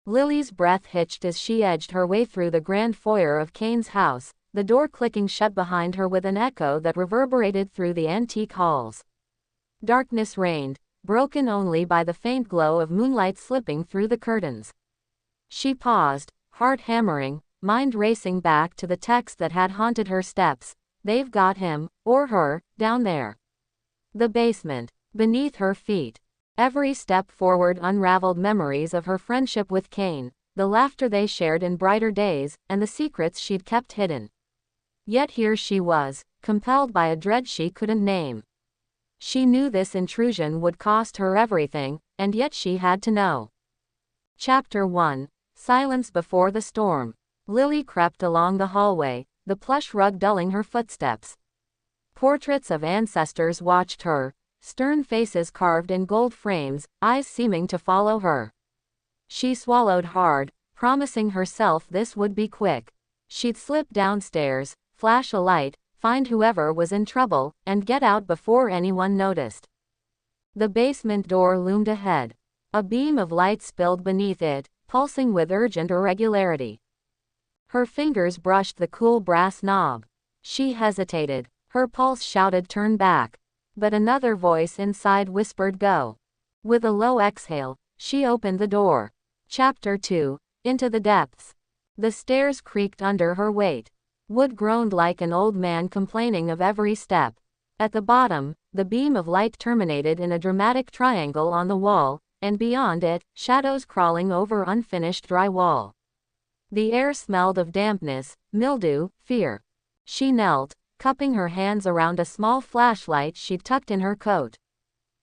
Lily's breath hitched as she edged her way through the grand foyer of Kane's house, the door clicking shut behind her with an echo that reverberated through the antique halls. Darkness reigned, broken only by the faint glow of moonlight slipping through the curtains. She paused, heart hammering, mind racing back to the text that had haunted her steps. They've got him, or her, down there. The basement, beneath her feet. Every step forward unraveled memories of her friendship with Kane, the laughter they shared in brighter days, and the secrets she'd kept hidden. Yet here she was, compelled by a dread she couldn't name. She knew this intrusion would cost her everything, and yet she had to know. Chapter 1. Silence before the storm. Lily crept along the hallway, the plush rug dulling her footsteps. Portraits of ancestors watched her, stern faces carved in gold frames, eyes seeming to follow her. She swallowed hard, promising herself this would be quick. She'd slip downstairs, flash a light, find whoever was in trouble, and get out before anyone noticed. The basement door loomed ahead. A beam of light spilled beneath it, pulsing with urgent irregularity. Her fingers brushed the cool brass knob. She hesitated. Her pulse shouted turn back. But another voice inside whispered go. With a low exhale, she opened the door. Chapter 2. Into the depths. The stairs creaked under her weight. Wood groaned like an old man complaining of every step. At the bottom, the beam of light terminated in a dramatic triangle on the wall, and beyond it, shadows crawling over unfinished drywall. The air smelled of dampness, mildew, fear. She knelt, cupping her hands around a small flashlight she'd tucked in her coat.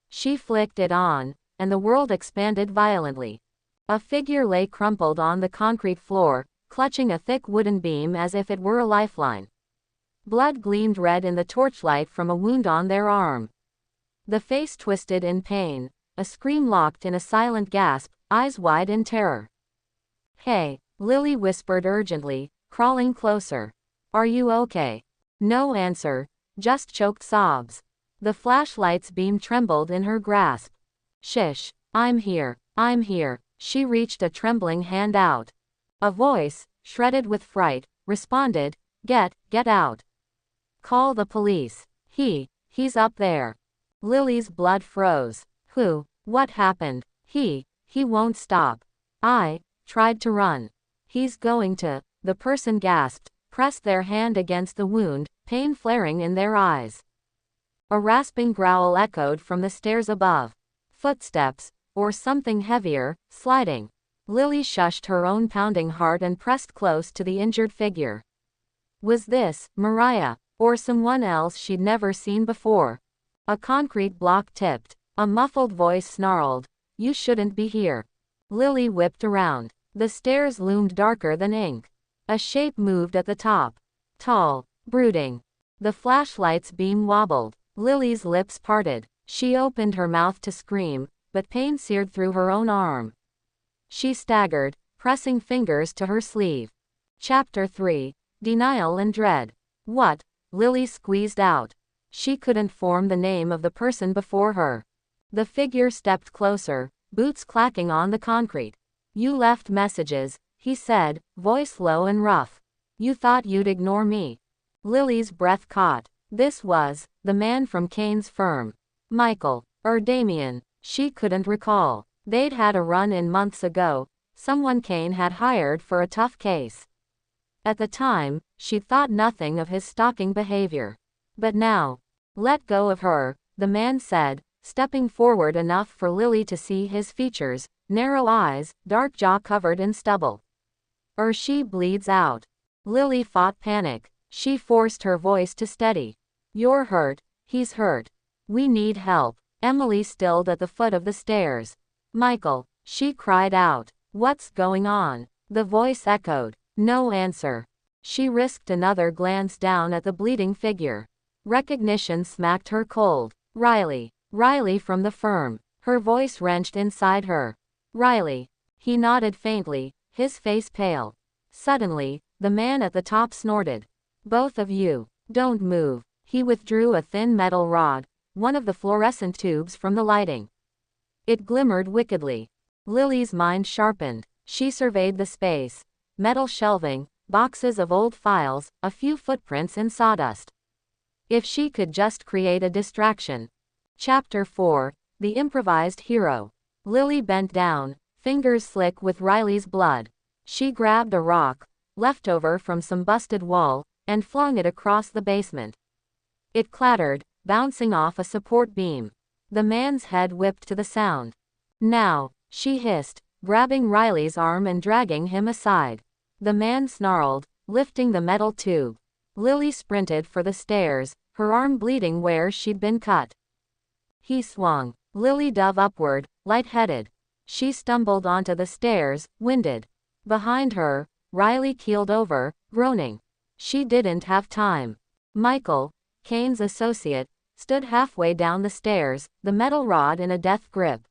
She flicked it on, and the world expanded violently. A figure lay crumpled on the concrete floor, clutching a thick wooden beam as if it were a lifeline. Blood gleamed red in the torchlight from a wound on their arm. The face twisted in pain, a scream locked in a silent gasp, eyes wide in terror. "Hey," Lily whispered urgently, crawling closer. "Are you okay?" No answer, just choked sobs. The flashlight's beam trembled in her grasp. "Shish, I'm here, I'm here." She reached a trembling hand out. A voice, shredded with fright, responded, Get out. Call the police. He's up there." Lily's blood froze. "Who? What happened?" He won't stop. I tried to run. He's going to," the person gasped, pressed their hand against the wound, pain flaring in their eyes. A rasping growl echoed from the stairs above. Footsteps, or something heavier, sliding. Lily shushed her own pounding heart and pressed close to the injured figure. Was this Mariah, or someone else she'd never seen before? A concrete block tipped. A muffled voice snarled, "You shouldn't be here." Lily whipped around. The stairs loomed darker than ink. A shape moved at the top. Tall, brooding. The flashlight's beam wobbled. Lily's lips parted. She opened her mouth to scream, but pain seared through her own arm. She staggered, pressing fingers to her sleeve. Chapter 3. Denial and Dread. "What?" Lily squeezed out. She couldn't form the name of the person before her. The figure stepped closer, boots clacking on the concrete. "You left messages," he said, voice low and rough. "You thought you'd ignore me." Lily's breath caught. This was the man from Kane's firm. Michael, or Damien, she couldn't recall. They'd had a run-in months ago, someone Kane had hired for a tough case. At the time, she'd thought nothing of his stalking behavior. But now, "Let go of her," the man said, stepping forward enough for Lily to see his features, narrow eyes, dark jaw covered in stubble. "Or she bleeds out." Lily fought panic. She forced her voice to steady. "You're hurt, he's hurt. We need help." Emily stilled at the foot of the stairs. "Michael," she cried out. "What's going on?" The voice echoed. No answer. She risked another glance down at the bleeding figure. Recognition smacked her cold. Riley from the firm. Her voice wrenched inside her. "Riley." He nodded faintly, his face pale. Suddenly, the man at the top snorted. "Both of you, don't move." He withdrew a thin metal rod, one of the fluorescent tubes from the lighting. It glimmered wickedly. Lily's mind sharpened. She surveyed the space. Metal shelving, boxes of old files, a few footprints in sawdust. If she could just create a distraction. Chapter 4. The Improvised Hero. Lily bent down, fingers slick with Riley's blood. She grabbed a rock, leftover from some busted wall, and flung it across the basement. It clattered, bouncing off a support beam. The man's head whipped to the sound. Now, she hissed, grabbing Riley's arm and dragging him aside. The man snarled, lifting the metal tube. Lily sprinted for the stairs, her arm bleeding where she'd been cut. He swung. Lily dove upward, lightheaded. She stumbled onto the stairs, winded. Behind her, Riley keeled over, groaning. She didn't have time. Michael, Kane's associate, stood halfway down the stairs, the metal rod in a death grip.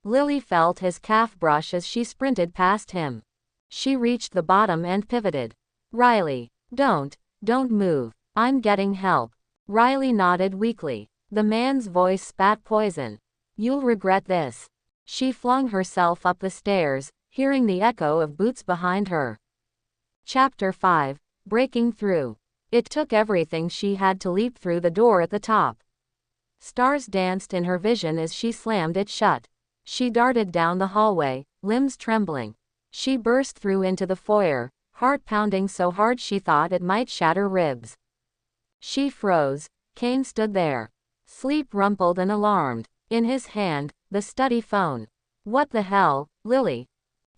Lily felt his calf brush as she sprinted past him. She reached the bottom and pivoted. Riley, don't move. I'm getting help. Riley nodded weakly. The man's voice spat poison. You'll regret this. She flung herself up the stairs, hearing the echo of boots behind her. Chapter 5. Breaking Through. It took everything she had to leap through the door at the top. Stars danced in her vision as she slammed it shut. She darted down the hallway, limbs trembling. She burst through into the foyer, heart pounding so hard she thought it might shatter ribs. She froze. Kane stood there. Sleep rumpled and alarmed. In his hand, the study phone. What the hell, Lily?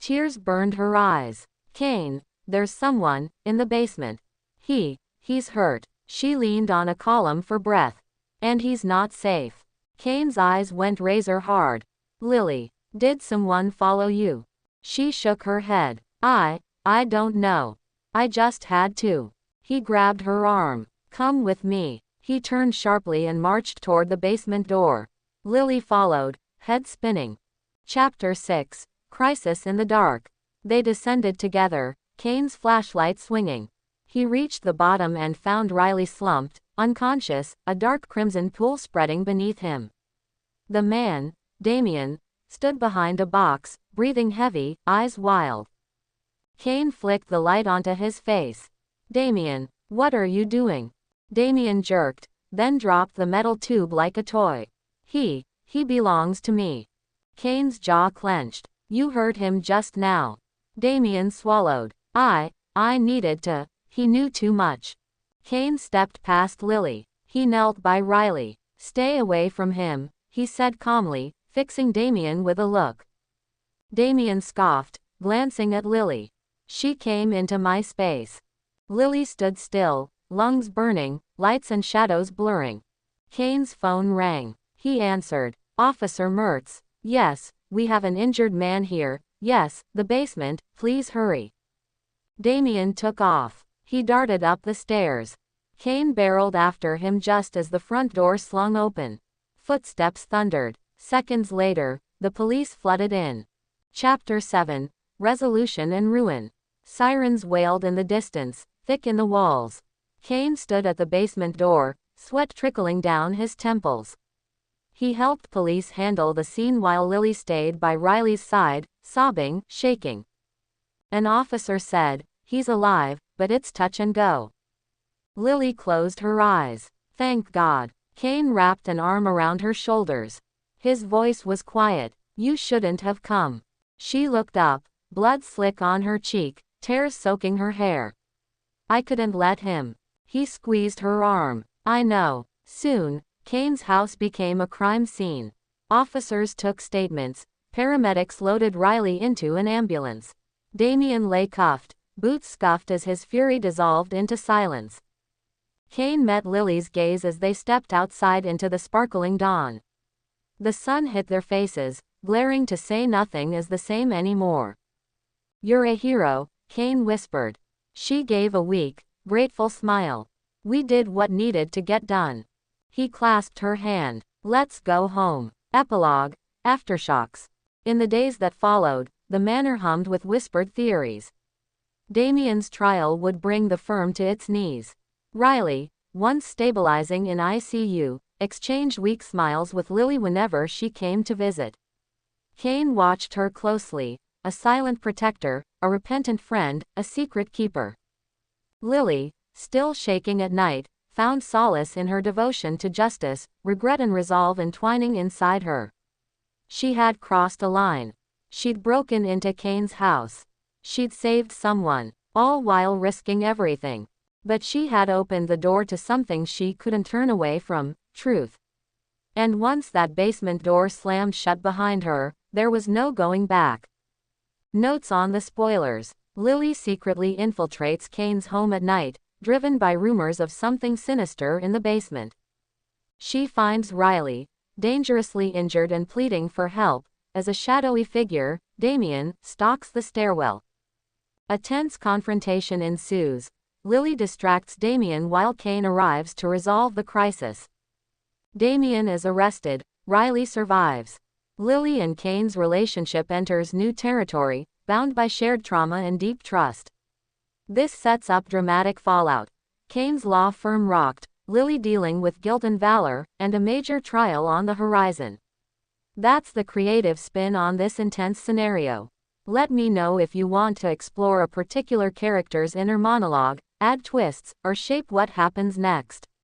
Tears burned her eyes. Kane, there's someone in the basement. He's hurt. She leaned on a column for breath. And he's not safe. Kane's eyes went razor hard. Lily, did someone follow you? She shook her head. I don't know. I just had to. He grabbed her arm. Come with me. He turned sharply and marched toward the basement door. Lily followed, head spinning. Chapter 6. Crisis in the Dark. They descended together, Kane's flashlight swinging. He reached the bottom and found Riley slumped, unconscious, a dark crimson pool spreading beneath him. The man, Damien, stood behind a box, breathing heavy, eyes wild. Kane flicked the light onto his face. Damien, what are you doing? Damien jerked, then dropped the metal tube like a toy. He belongs to me. Kane's jaw clenched. You hurt him just now. Damien swallowed. I needed to. He knew too much. Kane stepped past Lily. He knelt by Riley. Stay away from him, he said calmly, fixing Damien with a look. Damien scoffed, glancing at Lily. She came into my space. Lily stood still, lungs burning, lights and shadows blurring. Kane's phone rang. He answered. Officer Mertz. Yes, we have an injured man here. Yes, the basement, please hurry. Damien took off. He darted up the stairs. Kane barreled after him just as the front door slung open. Footsteps thundered. Seconds later, the police flooded in. Chapter 7. Resolution and Ruin. Sirens wailed in the distance, thick in the walls. Kane stood at the basement door, sweat trickling down his temples. He helped police handle the scene while Lily stayed by Riley's side, sobbing, shaking. An officer said, he's alive, but it's touch and go. Lily closed her eyes. Thank God. Kane wrapped an arm around her shoulders. His voice was quiet. You shouldn't have come. She looked up, blood slick on her cheek, tears soaking her hair. I couldn't let him. He squeezed her arm. I know. Soon, Kane's house became a crime scene. Officers took statements. Paramedics loaded Riley into an ambulance. Damien lay cuffed, boots scuffed as his fury dissolved into silence. Kane met Lily's gaze as they stepped outside into the sparkling dawn. The sun hit their faces, glaring to say nothing is the same anymore. You're a hero, Kane whispered. She gave a weak, grateful smile. We did what needed to get done. He clasped her hand. Let's go home. Epilogue. Aftershocks. In the days that followed, the manor hummed with whispered theories. Damien's trial would bring the firm to its knees. Riley, once stabilizing in ICU, exchanged weak smiles with Lily whenever she came to visit. Kane watched her closely, a silent protector, a repentant friend, a secret keeper. Lily, still shaking at night, found solace in her devotion to justice, regret and resolve entwining inside her. She had crossed a line. She'd broken into Kane's house. She'd saved someone, all while risking everything. But she had opened the door to something she couldn't turn away from, truth. And once that basement door slammed shut behind her, there was no going back. Notes on the spoilers. Lily secretly infiltrates Kane's home at night, driven by rumors of something sinister in the basement. She finds Riley, dangerously injured and pleading for help, as a shadowy figure, Damien, stalks the stairwell. A tense confrontation ensues. Lily distracts Damien while Kane arrives to resolve the crisis. Damien is arrested, Riley survives. Lily and Kane's relationship enters new territory, bound by shared trauma and deep trust. This sets up dramatic fallout. Kane's law firm rocked, Lily dealing with guilt and valor, and a major trial on the horizon. That's the creative spin on this intense scenario. Let me know if you want to explore a particular character's inner monologue, add twists, or shape what happens next.